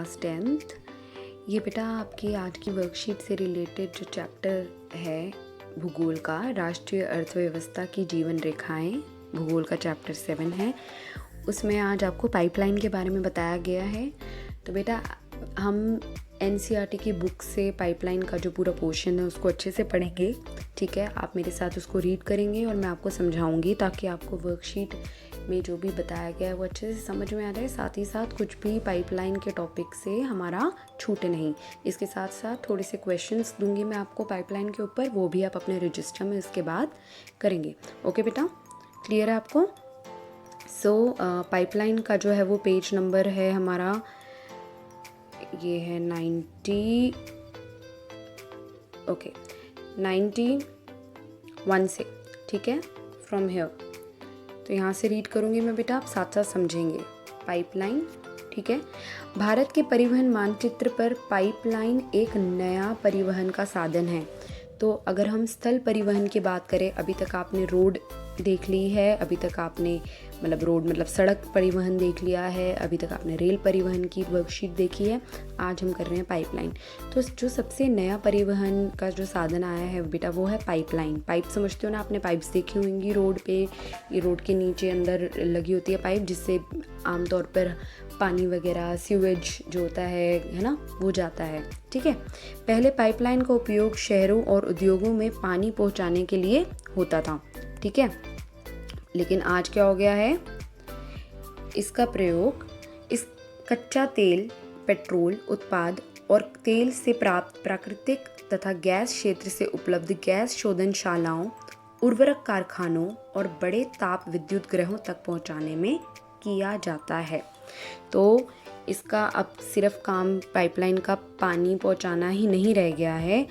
Class 10th। ये बेटा आपकी आज की वर्कशीट से रिलेटेड जो चैप्टर है भूगोल का, राष्ट्रीय अर्थव्यवस्था की जीवन रेखाएं, भूगोल का चैप्टर 7 है। उसमें आज आपको पाइपलाइन के बारे में बताया गया है। तो बेटा हम एनसीईआरटी की बुक से पाइपलाइन का जो पूरा पोर्शन है उसको अच्छे से पढ़ेंगे, ठीक है। आप मेरे साथ उसको रीड करेंगे और मैं आपको समझाऊंगी ताकि आपको वर्कशीट में जो भी बताया गया है वो अच्छे से समझ में आ जाए। साथ ही साथ कुछ भी पाइपलाइन के टॉपिक से हमारा छूटे नहीं। इसके साथ साथ थोड़े से क्वेश्चंस दूंगी मैं आपको पाइपलाइन के ऊपर, वो भी आप अपने रजिस्टर में इसके बाद करेंगे। ओके बेटा, क्लियर है आपको? पाइपलाइन का जो है वो पेज नंबर है हमारा, ये है 91 से, ठीक है, फ्रॉम हियर। तो यहाँ से रीड करूँगी मैं बेटा, आप साथ साथ समझेंगे। पाइपलाइन, ठीक है। भारत के परिवहन मानचित्र पर पाइपलाइन एक नया परिवहन का साधन है। तो अगर हम स्थल परिवहन की बात करें, अभी तक आपने रोड देख ली है, अभी तक आपने रोड मतलब सड़क परिवहन देख लिया है, अभी तक आपने रेल परिवहन की वर्कशीट देखी है। आज हम कर रहे हैं पाइपलाइन। तो जो सबसे नया परिवहन का जो साधन आया है बेटा वो है पाइपलाइन। पाइप समझते हो ना, आपने पाइप्स देखी होंगी रोड पे, ये रोड के नीचे अंदर लगी होती है पाइप, जिससे आमतौर पर पानी वगैरह सीवेज जो होता है ना, वो जाता है, ठीक है। पहले पाइपलाइन का उपयोग शहरों और उद्योगों में पानी पहुंचाने के लिए होता था, ठीक है। लेकिन आज क्या हो गया है, इसका प्रयोग इस कच्चा तेल, पेट्रोल उत्पाद और तेल से प्राप्त प्राकृतिक तथा गैस क्षेत्र से उपलब्ध गैस शोधनशालाओं, उर्वरक कारखानों और बड़े ताप विद्युत ग्रहों तक पहुंचाने में किया जाता है। तो इसका अब सिर्फ काम पाइपलाइन का पानी पहुंचाना ही नहीं रह गया है।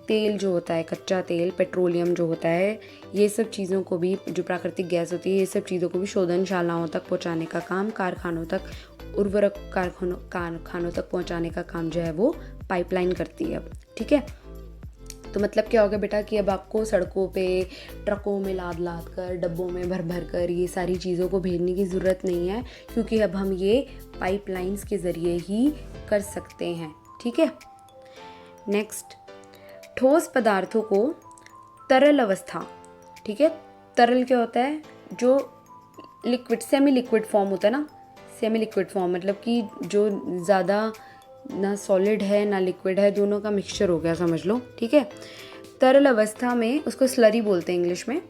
तेल जो होता है, कच्चा तेल, पेट्रोलियम जो होता है, ये सब चीज़ों को भी, जो प्राकृतिक गैस होती है, ये सब चीज़ों को भी शोधनशालाओं तक पहुंचाने का काम, कारखानों तक, उर्वरक कारखानों तक पहुंचाने का काम जो है वो पाइपलाइन करती है, ठीक है। तो मतलब क्या होगा बेटा कि अब आपको सड़कों पे ट्रकों में लाद कर, डब्बों में भर कर ये सारी चीज़ों को भेजने की ज़रूरत नहीं है, क्योंकि अब हम ये पाइपलाइंस के ज़रिए ही कर सकते हैं, ठीक है। नेक्स्ट, ठोस पदार्थों को तरल अवस्था, ठीक है। तरल क्या होता है, जो लिक्विड, सेमी लिक्विड फॉर्म होता है ना, सेमी लिक्विड फॉर्म मतलब कि जो ज़्यादा ना सॉलिड है ना लिक्विड है, दोनों का मिक्सचर हो गया, समझ लो, ठीक है। तरल अवस्था में, उसको स्लरी बोलते हैं इंग्लिश में,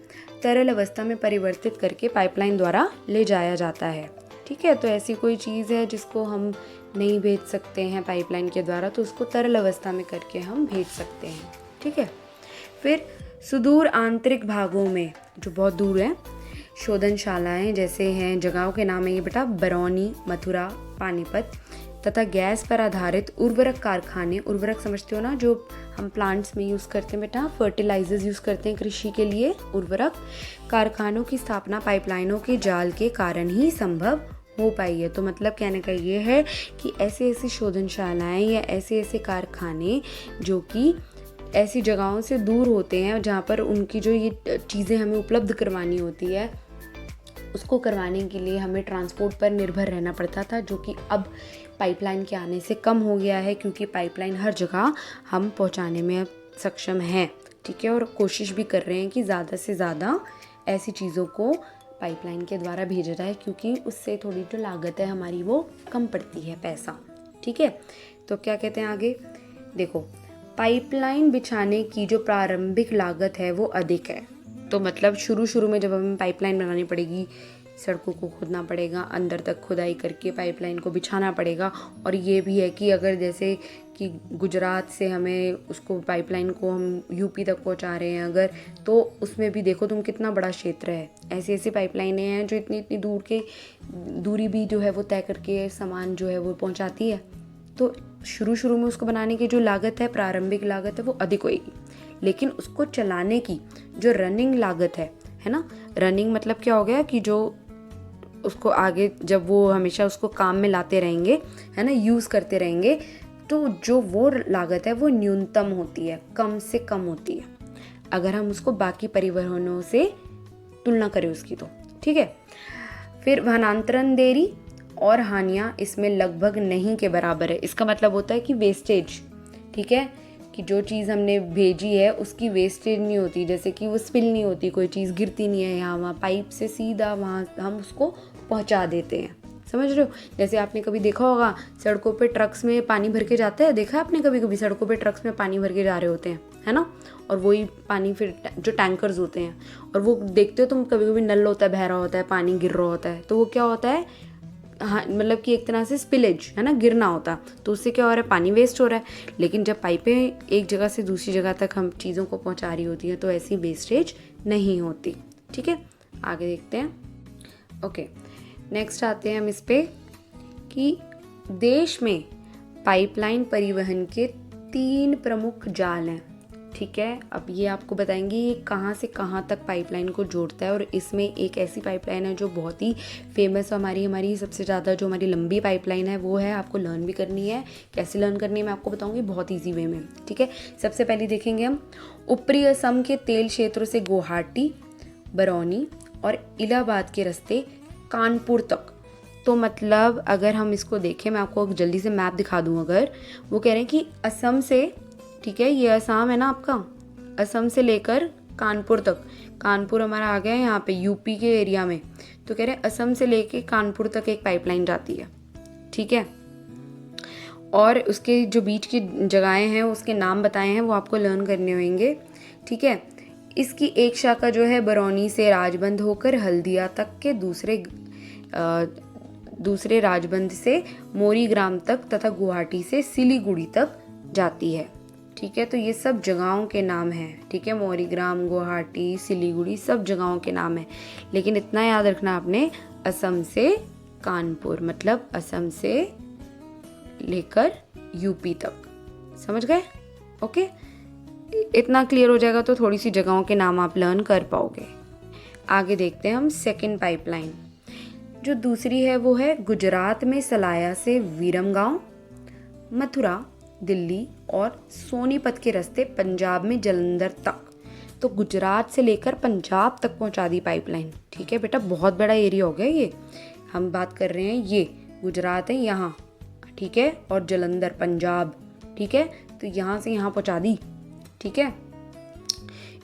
तरल अवस्था में परिवर्तित करके पाइपलाइन द्वारा ले जाया जाता है, ठीक है। तो ऐसी कोई चीज़ है जिसको हम नहीं भेज सकते हैं पाइपलाइन के द्वारा, तो उसको तरल अवस्था में करके हम भेज सकते हैं, ठीक है। फिर सुदूर आंतरिक भागों में, जो बहुत दूर है, शोधनशालाएं जैसे हैं, जगहों के नाम है ये बेटा, बरौनी, मथुरा, पानीपत, तथा गैस पर आधारित उर्वरक कारखाने, उर्वरक समझते हो ना, जो हम प्लांट्स में यूज़ करते हैं बेटा, फर्टिलाइजर्स यूज़ करते हैं कृषि के लिए, उर्वरक कारखानों की स्थापना पाइपलाइनों के जाल के कारण ही संभव हो पाई है। तो मतलब कहने का ये है कि ऐसे ऐसी शोधनशालाएं या ऐसे ऐसे कारखाने जो कि ऐसी जगहों से दूर होते हैं, जहाँ पर उनकी जो ये चीज़ें हमें उपलब्ध करवानी होती है, उसको करवाने के लिए हमें ट्रांसपोर्ट पर निर्भर रहना पड़ता था, जो कि अब पाइपलाइन के आने से कम हो गया है, क्योंकि पाइपलाइन हर जगह हम पहुंचाने में सक्षम हैं, ठीक है। और कोशिश भी कर रहे हैं कि ज़्यादा से ज़्यादा ऐसी चीज़ों को पाइपलाइन के द्वारा भेजा जाए, क्योंकि उससे थोड़ी जो लागत है हमारी वो कम पड़ती है, पैसा, ठीक है। तो क्या कहते हैं आगे, देखो, पाइपलाइन बिछाने की जो प्रारंभिक लागत है वो अधिक है। तो मतलब शुरू में जब हमें पाइपलाइन बनानी पड़ेगी, सड़कों को खोदना पड़ेगा, अंदर तक खुदाई करके पाइपलाइन को बिछाना पड़ेगा। और ये भी है कि अगर जैसे कि गुजरात से हमें उसको पाइपलाइन को हम यूपी तक पहुंचा रहे हैं अगर, तो उसमें भी देखो तुम कितना बड़ा क्षेत्र है। ऐसी ऐसी पाइपलाइनें हैं जो इतनी दूरी भी जो है वो तय करके सामान जो है वो पहुंचाती है। तो शुरू में उसको बनाने की जो लागत है, प्रारंभिक लागत है, वो अधिक होएगी, लेकिन उसको चलाने की जो रनिंग लागत है ना, रनिंग मतलब क्या हो गया कि जो उसको आगे जब वो हमेशा उसको काम में लाते रहेंगे, है ना, यूज़ करते रहेंगे, तो जो वो लागत है वो न्यूनतम होती है, कम से कम होती है, अगर हम उसको बाकी परिवहनों से तुलना करें उसकी, तो ठीक है। फिर वनांतरण देरी और हानियाँ इसमें लगभग नहीं के बराबर है। इसका मतलब होता है कि वेस्टेज, ठीक है, कि जो चीज़ हमने भेजी है उसकी वेस्टेज नहीं होती, जैसे कि वो स्पिल नहीं होती, कोई चीज़ गिरती नहीं है यहाँ वहाँ, पाइप से सीधा वहाँ हम उसको पहुँचा देते हैं। समझ रहे हो? जैसे आपने कभी देखा होगा सड़कों पे ट्रक्स में पानी भर के जाते हैं, देखा है आपने कभी कभी सड़कों पे ट्रक्स में पानी भर के जा रहे होते हैं, है ना, और वही पानी फिर जो टैंकर्स होते हैं, और वो देखते हो तुम, कभी कभी नल होता है, बह रहा होता है, पानी गिर रहा होता है, तो वो क्या होता है, हाँ, मतलब कि एक तरह से स्पिलेज है ना, गिरना होता, तो उससे क्या हो रहा है, पानी वेस्ट हो रहा है। लेकिन जब पाइपें एक जगह से दूसरी जगह तक हम चीज़ों को पहुंचा रही होती हैं तो ऐसी वेस्टेज नहीं होती। ठीक है, आगे देखते हैं। ओके, नेक्स्ट आते हैं हम इस पे कि देश में पाइपलाइन परिवहन के 3 प्रमुख जाल हैं। ठीक है, अब ये आपको बताएंगे ये कहाँ से कहाँ तक पाइपलाइन को जोड़ता है, और इसमें एक ऐसी पाइपलाइन है जो बहुत ही फेमस है, हमारी सबसे ज़्यादा जो हमारी लंबी पाइपलाइन है वो है, आपको लर्न भी करनी है। कैसे लर्न करनी है मैं आपको बताऊंगी बहुत ईजी वे में। ठीक है, सबसे पहले देखेंगे हम ऊपरी असम के तेल क्षेत्रों से गुवाहाटी, बरौनी और इलाहाबाद के रास्ते कानपुर तक। तो मतलब अगर हम इसको देखें, मैं आपको जल्दी से मैप दिखा दूं, अगर वो कह रहे हैं कि असम से, ठीक है, ये असम है ना आपका, असम से लेकर कानपुर तक, कानपुर हमारा आ गया है यहाँ पे यूपी के एरिया में, तो कह रहे हैं असम से लेके कानपुर तक एक पाइपलाइन जाती है। ठीक है, और उसके जो बीच की जगहें हैं उसके नाम बताए हैं, वो आपको लर्न करने होंगे। ठीक है, इसकी एक शाखा जो है बरौनी से राजबंद होकर हल्दिया तक के दूसरे राजबंद से मोरीग्राम तक तथा गुवाहाटी से सिलीगुड़ी तक जाती है। ठीक है, तो ये सब जगहों के नाम हैं। ठीक है, मोरीग्राम, गुवाहाटी, सिलीगुड़ी सब जगहों के नाम हैं, लेकिन इतना याद रखना आपने, असम से कानपुर, मतलब असम से लेकर यूपी तक। समझ गए? ओके, इतना क्लियर हो जाएगा तो थोड़ी सी जगहों के नाम आप लर्न कर पाओगे। आगे देखते हैं हम सेकंड पाइपलाइन। जो दूसरी है वो है गुजरात में सलाया से विरमगांव, मथुरा, दिल्ली और सोनीपत के रास्ते पंजाब में जलंधर तक। तो गुजरात से लेकर पंजाब तक पहुंचा दी पाइपलाइन। ठीक है बेटा, बहुत बड़ा एरिया हो गया ये। हम बात कर रहे हैं, ये गुजरात है यहाँ, ठीक है, और जलंधर पंजाब। ठीक है, तो यहाँ से यहाँ पहुंचा दी। ठीक है,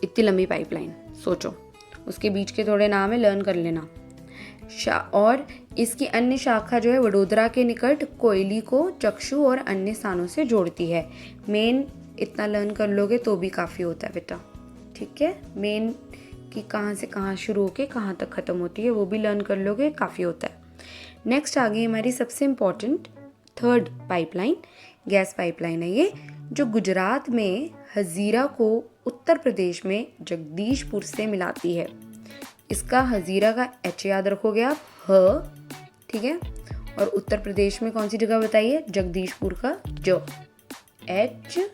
इतनी लंबी पाइपलाइन, सोचो। उसके बीच के थोड़े नाम है, लर्न कर लेना। और इसकी अन्य शाखा जो है वडोदरा के निकट कोयली को चक्षु और अन्य स्थानों से जोड़ती है। मेन इतना लर्न कर लोगे तो भी काफ़ी होता है बेटा। ठीक है, मेन कि कहाँ से कहाँ शुरू होके कहाँ तक ख़त्म होती है वो भी लर्न कर लोगे, काफ़ी होता है। नेक्स्ट आ गई हमारी सबसे important third pipeline, gas pipeline है ये, जो गुजरात में हजीरा को उत्तर प्रदेश में जगदीशपुर से मिलाती है। इसका हजीरा का एच याद रखोगे आप, ह। ठीक है, और उत्तर प्रदेश में कौन सी जगह बताइए, जगदीशपुर का ज, एच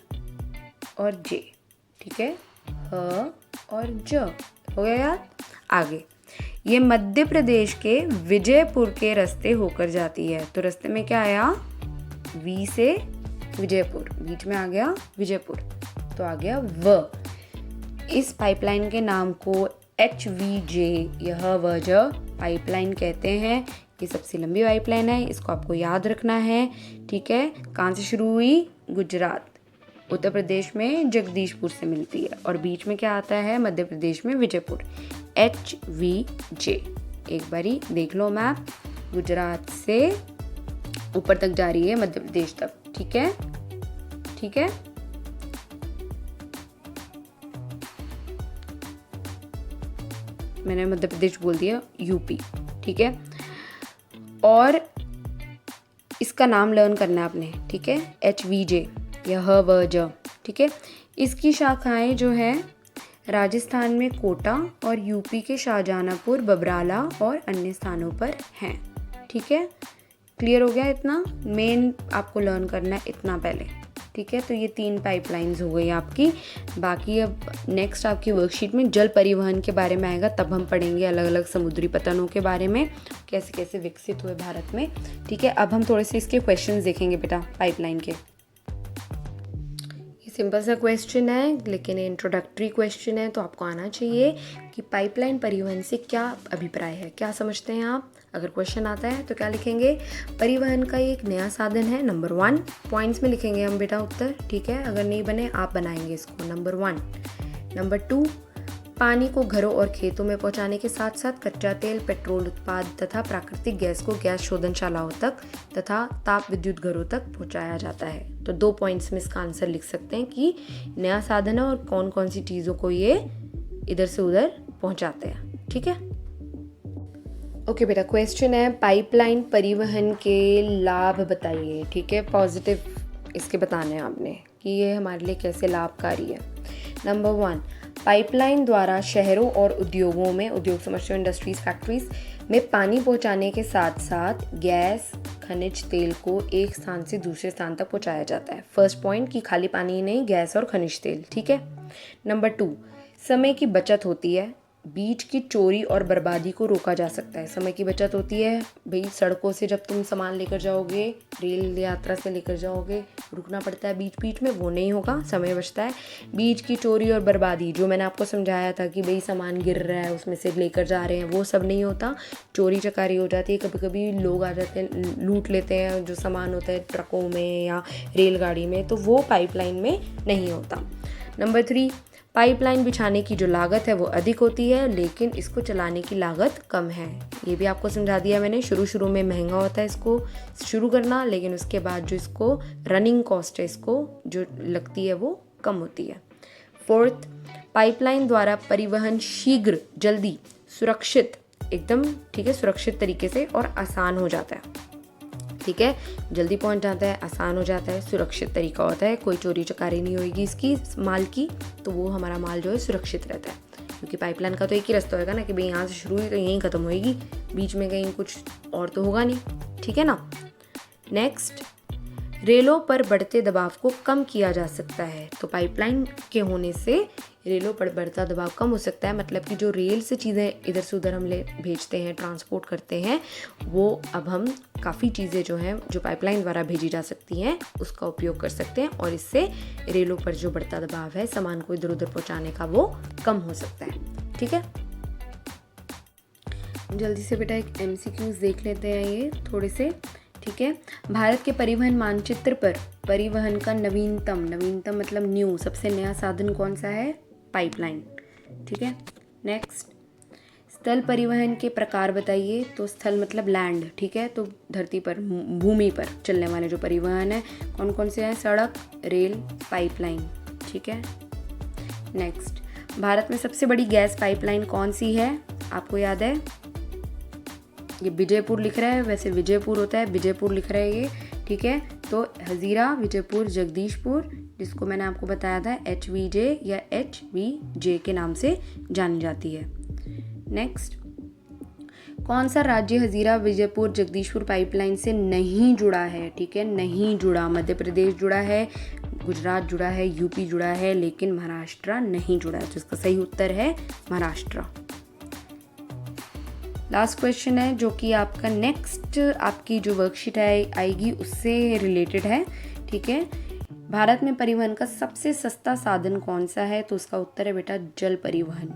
और जे। ठीक है, ह और ज, हो गया याद। आगे ये मध्य प्रदेश के विजयपुर के रास्ते होकर जाती है। तो रास्ते में क्या आया, वी से विजयपुर, बीच में आ गया विजयपुर, तो आ गया व। इस पाइपलाइन के नाम को HVJ, यह वजह पाइपलाइन कहते हैं। ये सबसे लंबी पाइपलाइन है, इसको आपको याद रखना है। ठीक है, कहाँ से शुरू हुई, गुजरात, उत्तर प्रदेश में जगदीशपुर से मिलती है, और बीच में क्या आता है, मध्य प्रदेश में विजयपुर, HVJ। एक बारी देख लो मैप, गुजरात से ऊपर तक जा रही है, मध्य प्रदेश तक। ठीक है, ठीक है, मैंने मध्य प्रदेश बोल दिया, यूपी। ठीक है, और इसका नाम लर्न करना है आपने। ठीक है, HVJ, यह व ज। ठीक है, इसकी शाखाएं जो है राजस्थान में कोटा और यूपी के शाहजहांपुर, बबराला और अन्य स्थानों पर हैं। ठीक है, क्लियर हो गया इतना, मेन आपको लर्न करना है इतना पहले। ठीक है, तो ये 3 पाइपलाइंस हो गई आपकी। बाकी अब नेक्स्ट आपकी वर्कशीट में जल परिवहन के बारे में आएगा, तब हम पढ़ेंगे अलग अलग समुद्री पतनों के बारे में, कैसे कैसे विकसित हुए भारत में। ठीक है, अब हम थोड़े से इसके क्वेश्चंस देखेंगे बेटा पाइपलाइन के। ये सिंपल सा क्वेश्चन है लेकिन इंट्रोडक्टरी क्वेश्चन है, तो आपको आना चाहिए कि पाइपलाइन परिवहन से क्या अभिप्राय है, क्या समझते हैं आप। अगर क्वेश्चन आता है तो क्या लिखेंगे, परिवहन का ये एक नया साधन है। नंबर 1 पॉइंट्स में लिखेंगे हम बेटा उत्तर, ठीक है। अगर नहीं बने आप बनाएंगे इसको। नंबर 1। नंबर 2, पानी को घरों और खेतों में पहुंचाने के साथ साथ कच्चा तेल, पेट्रोल उत्पाद तथा प्राकृतिक गैस को गैस शोधनशालाओं तक तथा ताप विद्युत घरों तक पहुंचाया जाता है। तो 2 पॉइंट्स में इसका आंसर लिख सकते हैं कि नया साधन है और कौन कौन सी चीज़ों को ये इधर से उधर पहुंचाते हैं, ठीक है। ओके बेटा, क्वेश्चन है पाइपलाइन परिवहन के लाभ बताइए, ठीक है। पॉजिटिव इसके बताने हैं आपने कि ये हमारे लिए कैसे लाभकारी है। नंबर 1, पाइपलाइन द्वारा शहरों और उद्योगों में, उद्योग समझते हो इंडस्ट्रीज, फैक्ट्रीज में पानी पहुंचाने के साथ साथ गैस, खनिज तेल को एक स्थान से दूसरे स्थान तक पहुंचाया जाता है। फर्स्ट पॉइंट कि खाली पानी नहीं, गैस और खनिज तेल, ठीक है। नंबर 2, समय की बचत होती है, बीज की चोरी और बर्बादी को रोका जा सकता है। समय की बचत होती है भाई, सड़कों से जब तुम सामान लेकर जाओगे, रेल यात्रा से लेकर जाओगे, रुकना पड़ता है बीच बीच में, वो नहीं होगा, समय बचता है। बीज की चोरी और बर्बादी, जो मैंने आपको समझाया था कि भाई सामान गिर रहा है उसमें से लेकर जा रहे हैं, वो सब नहीं होता। चोरी चकारी हो जाती है, कभी कभी लोग आ जाते हैं, लूट लेते हैं जो सामान होता है ट्रकों में या रेलगाड़ी में, तो वो पाइपलाइन में नहीं होता। नंबर 3, पाइपलाइन बिछाने की जो लागत है वो अधिक होती है, लेकिन इसको चलाने की लागत कम है। ये भी आपको समझा दिया मैंने। शुरू में महंगा होता है इसको शुरू करना, लेकिन उसके बाद जो इसको रनिंग कॉस्ट है, इसको जो लगती है वो कम होती है। 4th, पाइपलाइन द्वारा परिवहन शीघ्र, जल्दी, सुरक्षित, एकदम ठीक है, सुरक्षित तरीके से और आसान हो जाता है, ठीक है। जल्दी पहुंच जाता है, आसान हो जाता है, सुरक्षित तरीका होता है, कोई चोरी चकारी नहीं होगी इसकी माल की, तो वो हमारा माल जो है सुरक्षित रहता है। क्योंकि पाइपलाइन का तो एक ही रास्ता होगा ना कि भाई यहाँ से शुरू हुई तो यहीं ख़त्म होएगी, बीच में कहीं कुछ और तो होगा नहीं, ठीक है ना। नेक्स्ट, रेलों पर बढ़ते दबाव को कम किया जा सकता है। तो पाइपलाइन के होने से रेलों पर बढ़ता दबाव कम हो सकता है, मतलब कि जो रेल से चीज़ें इधर से उधर हम भेजते हैं, ट्रांसपोर्ट करते हैं, वो अब हम काफ़ी चीज़ें जो हैं जो पाइपलाइन द्वारा भेजी जा सकती हैं उसका उपयोग कर सकते हैं, और इससे रेलों पर जो बढ़ता दबाव है सामान को इधर उधर पहुंचाने का वो कम हो सकता है, ठीक है। जल्दी से बेटा एक MCQs देख लेते हैं ये थोड़े से, ठीक है। भारत के परिवहन मानचित्र पर परिवहन का नवीनतम मतलब न्यू, सबसे नया साधन कौन सा है, पाइपलाइन, ठीक है। नेक्स्ट, स्थल परिवहन के प्रकार बताइए। तो स्थल मतलब लैंड, ठीक है, तो धरती पर, भूमि पर चलने वाले जो परिवहन है कौन कौन से हैं, सड़क, रेल, पाइपलाइन, ठीक है। नेक्स्ट, भारत में सबसे बड़ी गैस पाइपलाइन कौन सी है, आपको याद है, ये विजयपुर लिख रहा है, वैसे विजयपुर होता है, विजयपुर लिख रहा है ये, ठीक है। तो हजीरा, विजयपुर, जगदीशपुर, जिसको मैंने आपको बताया था HVJ या HVJ के नाम से जानी जाती है। नेक्स्ट, कौन सा राज्य हजीरा, विजयपुर, जगदीशपुर पाइपलाइन से नहीं जुड़ा है, ठीक है, नहीं जुड़ा। मध्य प्रदेश जुड़ा है, गुजरात जुड़ा है, यूपी जुड़ा है, लेकिन महाराष्ट्र नहीं जुड़ा है, तो इसका सही उत्तर है महाराष्ट्र। लास्ट क्वेश्चन है जो कि आपका नेक्स्ट आपकी जो वर्कशीट आएगी उससे रिलेटेड है, ठीक है। भारत में परिवहन का सबसे सस्ता साधन कौन सा है, तो उसका उत्तर है बेटा जल परिवहन।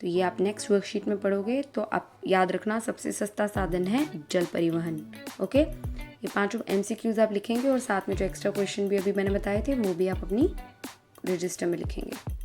तो ये आप नेक्स्ट वर्कशीट में पढ़ोगे, तो आप याद रखना सबसे सस्ता साधन है जल परिवहन, ओके। ये 5 MCQs आप लिखेंगे और साथ में जो एक्स्ट्रा क्वेश्चन भी अभी मैंने बताए थे वो भी आप अपनी रजिस्टर में लिखेंगे।